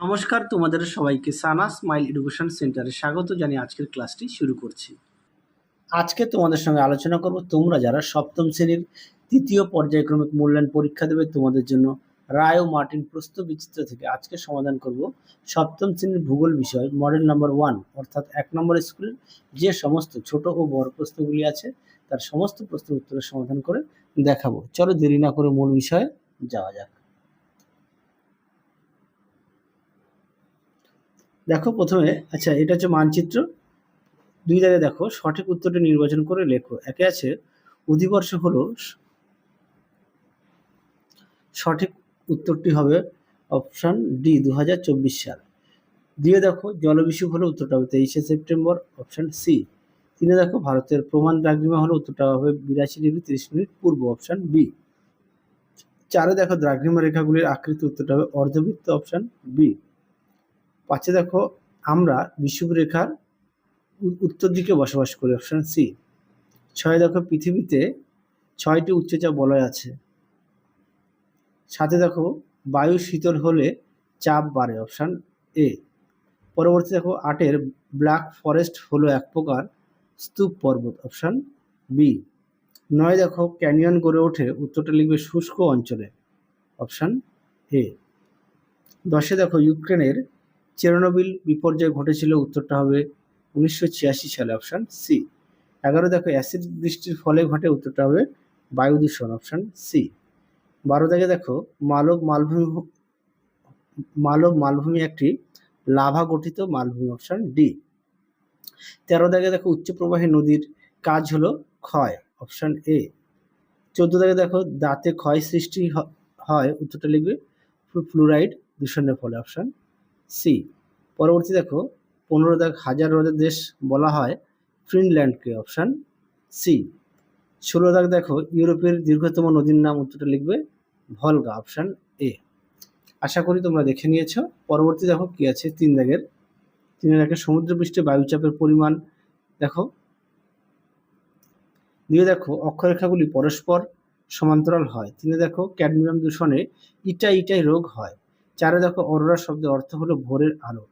নমস্কার, তোমাদের সবাইকে সানা স্মাইল এডুকেশন সেন্টারে স্বাগত জানিয়ে আজকের ক্লাসটি শুরু করছি। আজকে তোমাদের সঙ্গে আলোচনা করব তোমরা যারা সপ্তম শ্রেণীর তৃতীয় পর্যায়ক্রমিক মূল্যায়ন পরীক্ষা দেবে তোমাদের জন্য রায় ও মার্টিন প্রশ্ন বিচিত্র থেকে আজকে সমাধান করব সপ্তম শ্রেণীর ভূগোল বিষয় মডেল নাম্বার 1 অর্থাৎ 1 নম্বর স্কুলের যে সমস্ত ছোট ও বড় প্রশ্নগুলি আছে তার সমস্ত প্রশ্নের উত্তরের সমাধান করে দেখাবো। চলো দেরি না করে মূল বিষয়ে যাওয়া যাক। দেখো প্রথমে এটা হচ্ছে মানচিত্র। 2 জায়গায় দেখো সঠিক উত্তরটি নির্বাচন করে লেখো। একে আছে অধিবর্ষ হলো, সঠিক উত্তরটি হবে অপশন ডি 2024 সাল। দিয়ে দেখো জলবিষুব হলো, উত্তরটা হবে 23শে সেপ্টেম্বর, অপশন সি। 3 দেখো ভারতের প্রমাণ দ্রাঘিমা হলো, উত্তরটা হবে 82 ডিগ্রি 30 মিনিট পূর্ব, অপশন বি। 4 দেখো দ্রাঘিমা রেখাগুলির আকৃতি, উত্তরটা হবে অর্ধবৃত্ত, অপশন বি। 5 দেখো আমরা বিষুব রেখার উত্তর দিকে বসবাস করি, অপশন সি। 6 দেখো পৃথিবীতে 6টি উচ্চচাপ বলয় আছে। 7 দেখো বায়ু শীতল হলে চাপ বাড়ে, অপশন এ। পরবর্তী দেখো 8 ব্ল্যাক ফরেস্ট হলো এক প্রকার স্তূপ পর্বত, অপশন বি। 9 দেখো ক্যানিয়ন গড়ে ওঠে, উত্তরটা লিখবে শুষ্ক অঞ্চলে, অপশন এ। 10 দেখো ইউক্রেনের চেরনোবিল বিপর্যয় ঘটেছিল, উত্তরটা হবে 1986 সালে, অপশন সি। 11 দেখো অ্যাসিড বৃষ্টির ফলে ঘটে, উত্তরটা হবে বায়ু দূষণ, অপশন সি। 12 দেখো মালব মালভূমি একটি লাভা গঠিত মালভূমি, অপশন ডি। 13 দেখো উচ্চ প্রবাহী নদীর কাজ হলো ক্ষয়, অপশন এ। 14 দেখো দাঁতে ক্ষয় সৃষ্টি হয়, উত্তরটা লিখবে ফ্লুরাইড দূষণের ফলে, অপশন সি। পরবর্তী দেখো 15 হাজার হ্রদের দেশ বলা হয় ফিনল্যান্ডকে, অপশন সি। 16 দেখো ইউরোপের দীর্ঘতম নদীর নাম, উত্তরটা লিখবে ভলগা, অপশন এ। আশা করি তোমরা দেখে নিয়েছো। পরবর্তী দেখো কি আছে 3 দাগের সমুদ্রপৃষ্ঠে বায়ুচাপের পরিমাণ দেখো। 2 দেখো অক্ষরেখাগুলি পরস্পর সমান্তরাল হয়। 3 দেখো ক্যাডমিয়াম দূষণে ইটাই রোগ হয়। 4 দেখো অরোরা শব্দের অর্থ হলো ভোরের আলো।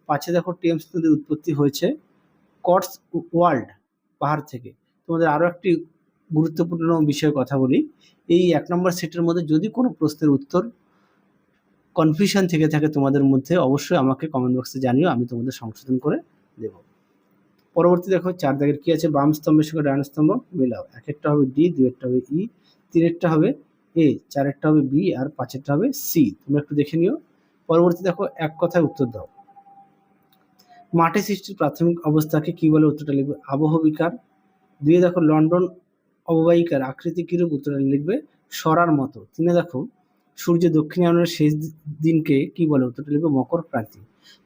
5 দেখো টেমস নদীর উৎপত্তি হয়েছে কটস ওয়ার্ল্ড পাহাড় থেকে। তোমাদের আরও একটি গুরুত্বপূর্ণ বিষয়ে কথা বলি। এই 1 নম্বর সেটের মধ্যে যদি কোনো প্রশ্নের উত্তর কনফিউশন থেকে থাকে তোমাদের মধ্যে, অবশ্যই আমাকে কমেন্ট বক্সে জানিও, আমি তোমাদের সংশোধন করে দেব। পরবর্তী দেখো 4 দাগের কি আছে, বাম স্তম্ভের সঙ্গে ডান স্তম্ভ মেলাও। 1 হবে ডি, 2 হবে ই, 3 হবে এ, 4 হবে বি, আর 5 হবে সি। তোমরা একটু দেখে নিও। পরবর্তী দেখো এক কথায় উত্তর দাও। মাটি সৃষ্টির প্রাথমিক অবস্থাকে কি বলে, উত্তরটা লিখবে আবহবিকার। 2 দেখো লন্ডন অববাহিকার আকৃতি কিরূপ, উত্তরটা লিখবে সরার মতো। 3 দেখো সূর্য দক্ষিণায়নের শেষ দিনকে কি বলে, উত্তরটা লিখবে মকর ক্রান্তি।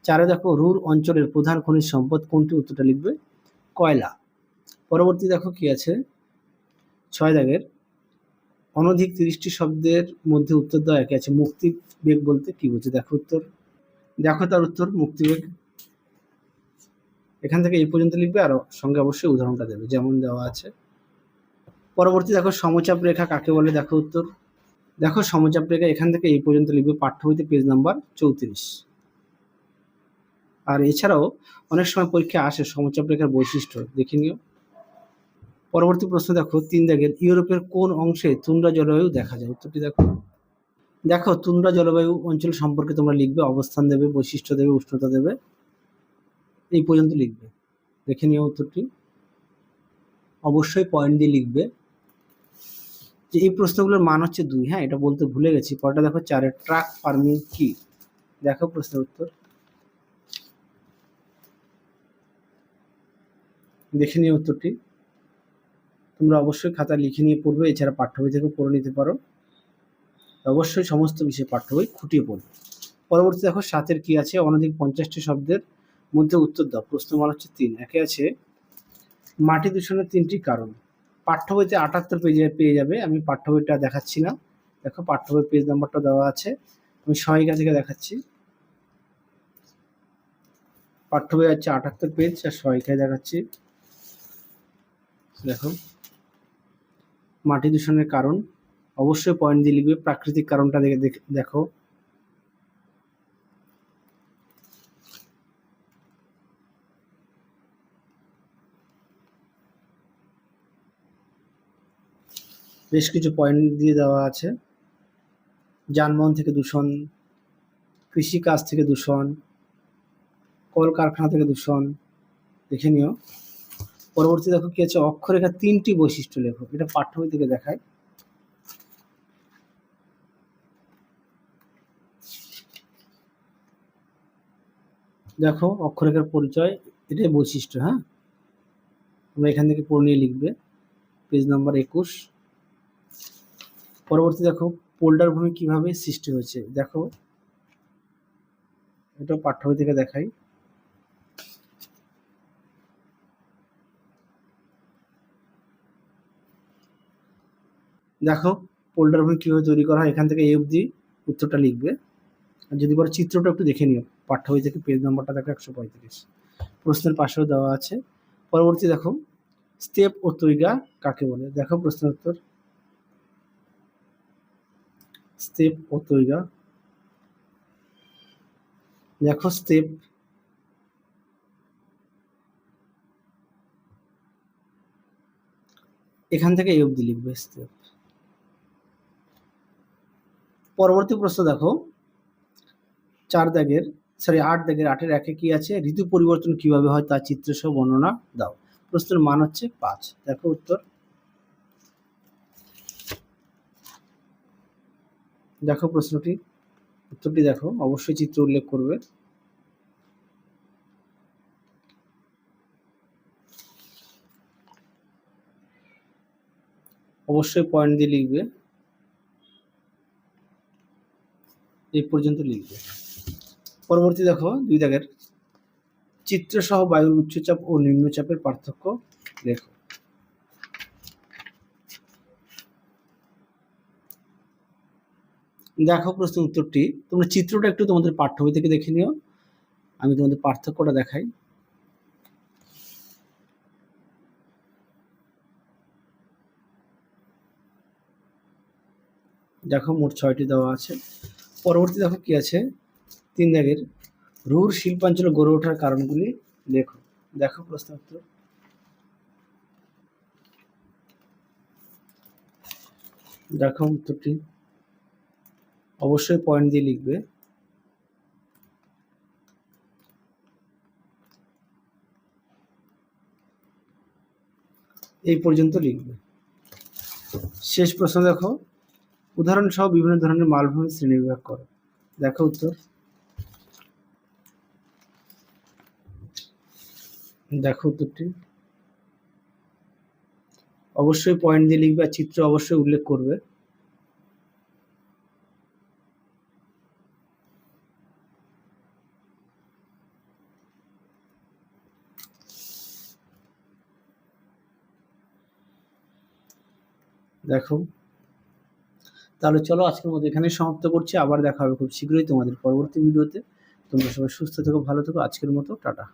4 দেখো রুর অঞ্চলের প্রধান খনিজ সম্পদ কোনটি, উত্তরটা লিখবে কয়লা। পরবর্তী দেখো কি আছে 6 দাগের অনধিক 30টি শব্দের মধ্যে উত্তর দেওয়া। একে আছে মুক্তিবেগ বলতে কি বলছে, দেখো তার উত্তর মুক্তিবেগ। এখান থেকে এই পর্যন্ত লিখবে, আর সঙ্গে অবশ্যই উদাহরণটা দেবে যেমন দেওয়া আছে। পরবর্তী দেখো সমচাপ রেখা কাকে বলে, দেখো উত্তর। দেখো সমচাপ রেখা এখান থেকে এই পর্যন্ত লিখবে, পাঠ্য বইতে পেজ নাম্বার 34। আর এছাড়াও অনেক সময় পরীক্ষা আসে সমচাপ রেখার বৈশিষ্ট্য, দেখে নিও। পরবর্তী প্রশ্ন দেখো 3 দাগের ইউরোপের কোন অংশে তুন্দ্রা জলবায়ু দেখা যায়, উত্তরটি দেখো তুন্দ্রা জলবায়ু অঞ্চল সম্পর্কে তোমরা লিখবে, অবস্থান দেবে, বৈশিষ্ট্য দেবে, উষ্ণতা দেবে, এই পর্যন্ত লিখবে, দেখে নিও উত্তরটি। অবশ্যই পয়েন্ট দিয়ে লিখবে। যে এই প্রশ্নগুলোর মান হচ্ছে 2, হ্যাঁ এটা বলতে ভুলে গেছি। পরটা দেখো 4 ট্রাক ফার্মিং কি, দেখো প্রশ্নের উত্তর, দেখে নিও উত্তরটি। তোমরা অবশ্যই খাতা লিখে নিয়ে পড়বে, এছাড়া পাঠ্য বই থেকে পড়ে নিতে পারো। অবশ্যই সমস্ত বিষয়ে পাঠ্য বই খুঁটিয়ে পড়বে। পরবর্তী দেখো 7 কি আছে, অনধিক 50টি শব্দের মধ্যে উত্তর দাও। প্রশ্ন মান হচ্ছে 3। একে আছে মাটি দূষণের 3টি কারণ। পাঠ্য বইতে 78 পেজে পেয়ে যাবে, আমি পাঠ্য বইটা দেখাচ্ছি না। দেখো পাঠ্য বই পেজ নাম্বারটা দেওয়া আছে, আমি সহায়িকা থেকে দেখাচ্ছি। পাঠ্য বই আছে 78 পেজ, আর সহায়িকায় দেখাচ্ছি। দেখো মাটি দূষণের কারণ, অবশ্যই পয়েন্ট দিয়ে লিখবে। প্রাকৃতিক কারণটা দেখো। বেশ কিছু পয়েন্ট দিয়ে দেওয়া আছে। যানবাহন থেকে দূষণ, কৃষিকাজ থেকে দূষণ, কলকারখানা থেকে দূষণ, দেখে নিও। পরবর্তী দেখো কি আছে, অক্ষরেখার 3টি বৈশিষ্ট্য লেখো। এটা পাঠ্য বই থেকে দেখায়। দেখো অক্ষরেখার পরিচয়, এটাই বৈশিষ্ট্য। হ্যাঁ, তোমরা এখান থেকে পড়ে নিয়ে লিখবে, পেজ নাম্বার 21। পরবর্তী দেখো পোল্ডার ভূমি কিভাবে সৃষ্টি হয়েছে। দেখো এটা পাঠ্য বই থেকে দেখাই। দেখো পোল্ডার ভূমি কিভাবে তৈরি করা হয়, এখান থেকে এই অবধি উত্তরটা লিখবে। আর যদি বলো চিত্রটা একটু দেখে নিও, পাঠ্য বই থেকে পেজ নাম্বারটা দেখো 135, প্রশ্নের পাশেও দেওয়া আছে। পরবর্তী দেখো স্টেপ ও তৈগা কাকে বলে। দেখো প্রশ্নের উত্তর, স্টেপ ও তৈগা। দেখো স্টেপ, এখান থেকে এই অবধি লিখবে স্টেপ। পরবর্তী প্রশ্ন দেখো 8 দাগের 8 একে কি আছে, ঋতু পরিবর্তন কিভাবে হয় তার চিত্র সহ বর্ণনা দাও। প্রশ্নের মান হচ্ছে 5। দেখো উত্তর, দেখো প্রশ্নটি, উত্তরটি দেখো, অবশ্যই চিত্র উল্লেখ করবে। অবশ্যই পয়েন্ট দিয়ে লিখবে, এই পর্যন্ত লিখবে। পরবর্তী দেখো 2 দাগের চিত্র সহ বায়ুর উচ্চচাপ ও নিম্নচাপের পার্থক্য লেখো। দেখো প্রশ্নের উত্তরটি, তোমরা চিত্রটা একটু তোমাদের পাঠ্য বই থেকে দেখে নিও, আমি তোমাদের পার্থক্যটা দেখাই। দেখো মোট 6টি দেওয়া আছে। পরবর্তী দেখো কি আছে, 3 দাগের রুর শিল্পাঞ্চলে গড়ে ওঠার কারণগুলি লেখো। দেখো প্রশ্ন উত্তর, দেখো উত্তরটি, অবশ্যই পয়েন্ট দিয়ে লিখবে। এই পর্যন্ত লিখবে। শেষ প্রশ্ন দেখো, উদাহরণ সহ বিভিন্ন ধরনের মালভূমি শ্রেণীবিভাগ করো। দেখো উত্তর, দেখো উত্তরটি, অবশ্যই পয়েন্ট দিয়ে লিখবে আর চিত্র অবশ্যই উল্লেখ করবে। দেখো তাহলে চলো আজকের মতো এখানেই সমাপ্ত করছি, আবার দেখা হবে খুব শীঘ্রই তোমাদের পরবর্তী ভিডিওতে। তোমরা সবাই সুস্থ থেকো, ভালো থেকো, আজকের মতো টাটা।